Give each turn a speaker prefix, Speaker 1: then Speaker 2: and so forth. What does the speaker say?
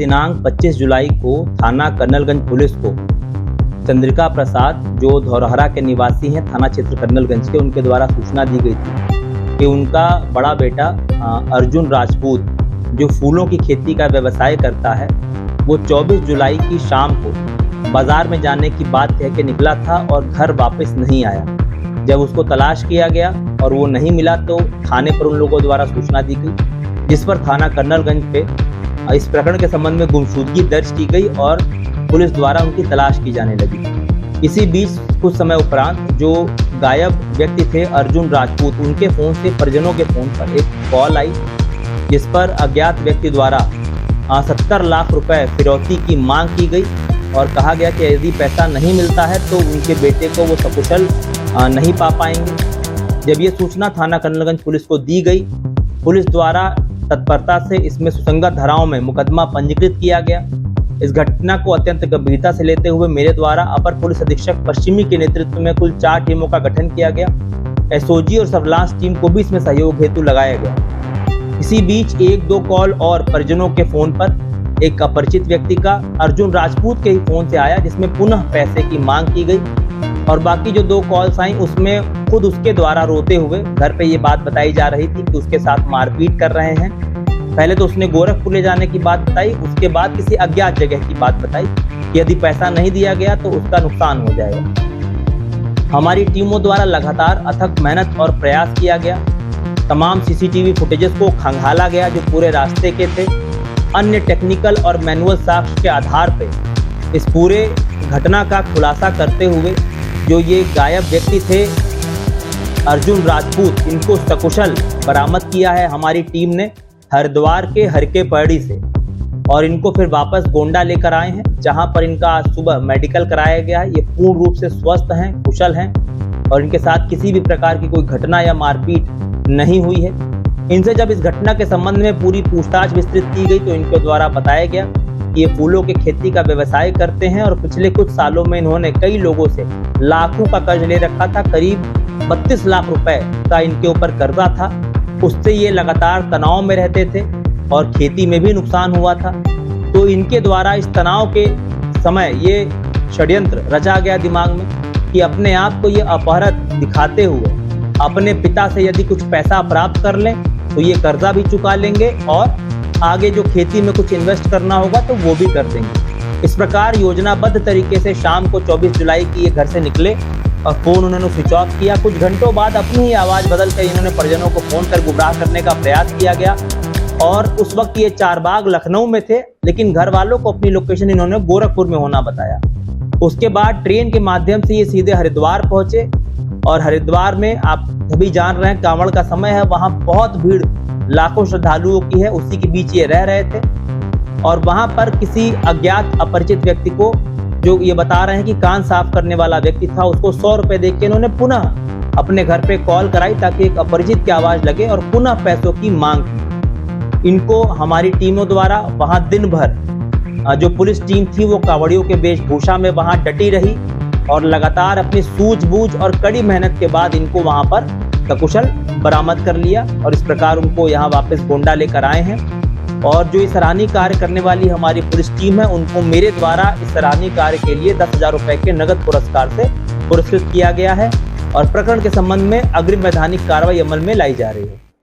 Speaker 1: दिनांक 25 जुलाई को थाना कर्नलगंज पुलिस को चंद्रिका प्रसाद, जो धौरहरा के निवासी हैं, थाना क्षेत्र कर्नलगंज के, उनके द्वारा सूचना दी गई थी कि उनका बड़ा बेटा अर्जुन राजपूत, जो फूलों की खेती का व्यवसाय करता है, वो 24 जुलाई की शाम को बाजार में जाने की बात कह के निकला था और घर वापस नहीं आया। जब उसको तलाश किया गया और वो नहीं मिला तो थाने पर उन लोगों द्वारा सूचना दी गई, जिस पर थाना कर्नलगंज पे इस प्रकरण के संबंध में गुमशुदगी दर्ज की गई और पुलिस द्वारा उनकी तलाश की जाने लगी। इसी बीच कुछ समय उपरांत जो गायब व्यक्ति थे अर्जुन राजपूत, उनके फ़ोन से परिजनों के फ़ोन पर एक कॉल आई, जिस पर अज्ञात व्यक्ति द्वारा 70 लाख रुपए फिरौती की मांग की गई और कहा गया कि यदि पैसा नहीं मिलता है तो उनके बेटे को वो सकुशल नहीं पा पाएंगे। जब ये सूचना थाना कर्नलगंज पुलिस को दी गई, पुलिस द्वारा तत्परता से इसमें सुसंगत धाराओं में मुकदमा पंजीकृत किया गया। इस घटना को अत्यंत गंभीरता से लेते हुए मेरे द्वारा अपर पुलिस अधीक्षक पश्चिमी के नेतृत्व में कुल 4 टीमों का गठन किया गया। एसओजी और सर्विलांस टीम को भी इसमें सहयोग हेतु लगाया गया। इसी बीच 1-2 कॉल और परिजनों के फोन पर एक अपरिचित व्यक्ति का अर्जुन राजपूत के ही फोन से आया, जिसमें पुनः पैसे की मांग की गई और बाकी जो 2 कॉल्स आई उसमें खुद उसके द्वारा रोते हुए घर पे ये बात बताई जा रही थी कि उसके साथ मारपीट कर रहे हैं। पहले तो उसने गोरखपुर ले जाने की बात बताई, उसके बाद किसी अज्ञात जगह की बात बताई कि यदि पैसा नहीं दिया गया तो उसका नुकसान हो जाएगा। हमारी टीमों द्वारा लगातार अथक मेहनत और प्रयास किया गया। तमाम सीसीटीवी फुटेजेस को खंगाला गया जो पूरे रास्ते के थे। अन्य टेक्निकल और मैनुअल साक्ष्य के आधार पर इस पूरे घटना का खुलासा करते हुए जो ये गायब व्यक्ति थे अर्जुन राजपूत, इनको सकुशल बरामद किया है हमारी टीम ने हरिद्वार के हरके पहाड़ी से, और इनको फिर वापस गोंडा लेकर आए हैं, जहां पर इनका आज सुबह मेडिकल कराया गया है। ये पूर्ण रूप से स्वस्थ हैं, कुशल हैं और इनके साथ किसी भी प्रकार की कोई घटना या मारपीट नहीं हुई है। इनसे जब इस घटना के संबंध में पूरी पूछताछ विस्तृत की गई तो इनके द्वारा बताया गया कि ये फूलों की खेती का व्यवसाय करते हैं और पिछले कुछ सालों में इन्होंने कई लोगों से लाखों का कर्ज ले रखा था। करीब 32 लाख रुपए का इनके ऊपर कर्जा था। उससे ये लगातार तनाव में रहते थे और खेती में भी नुकसान हुआ था। तो इनके द्वारा इस तनाव के समय ये षड्यंत्र रचा गया दिमाग में कि अपने आप को ये अपहरत दिखाते हुए अपने पिता से यदि कुछ पैसा प्राप्त कर लें तो ये कर्जा भी चुका लेंगे और आगे जो खेती में कुछ इन्वेस्ट करना होगा तो वो भी कर देंगे। इस प्रकार योजनाबद्ध तरीके से शाम को 24 जुलाई की ये घर से निकले और फ़ोन उन्होंने स्विच ऑफ किया। कुछ घंटों बाद अपनी ही आवाज़ बदल कर इन्होंने परिजनों को फ़ोन कर गुमराह करने का प्रयास किया गया और उस वक्त ये चारबाग लखनऊ में थे, लेकिन घर वालों को अपनी लोकेशन इन्होंने गोरखपुर में होना बताया। उसके बाद ट्रेन के माध्यम से ये सीधे हरिद्वार पहुंचे और हरिद्वार में आप सभी जान रहे हैं कांवड़ का समय है, वहाँ बहुत भीड़ लाखों श्रद्धालुओं की है, उसी के बीच ये रह रहे थे और वहाँ पर किसी अज्ञात अपरिचित व्यक्ति को, जो ये बता रहे हैं कि कान साफ करने वाला व्यक्ति था, उसको 100 रुपए देके के इन्होंने पुनः अपने घर पे कॉल कराई ताकि एक अपरिचित की आवाज़ लगे और पुनः पैसों की मांग की। इनको हमारी टीमों द्वारा वहाँ दिन भर जो पुलिस टीम थी वो कांवड़ियों के वेशभूषा में वहाँ डटी रही और लगातार अपनी सूझबूझ और कड़ी मेहनत के बाद इनको वहाँ पर सकुशल बरामद कर लिया और इस प्रकार उनको यहाँ वापस गोंडा लेकर आए हैं। और जो इस सराहनीय कार्य करने वाली हमारी पुलिस टीम है उनको मेरे द्वारा इस सराहनीय कार्य के लिए 10,000 रुपए के नगद पुरस्कार से पुरस्कृत किया गया है और प्रकरण के संबंध में अग्रिम वैधानिक कार्रवाई अमल में लाई जा रही है।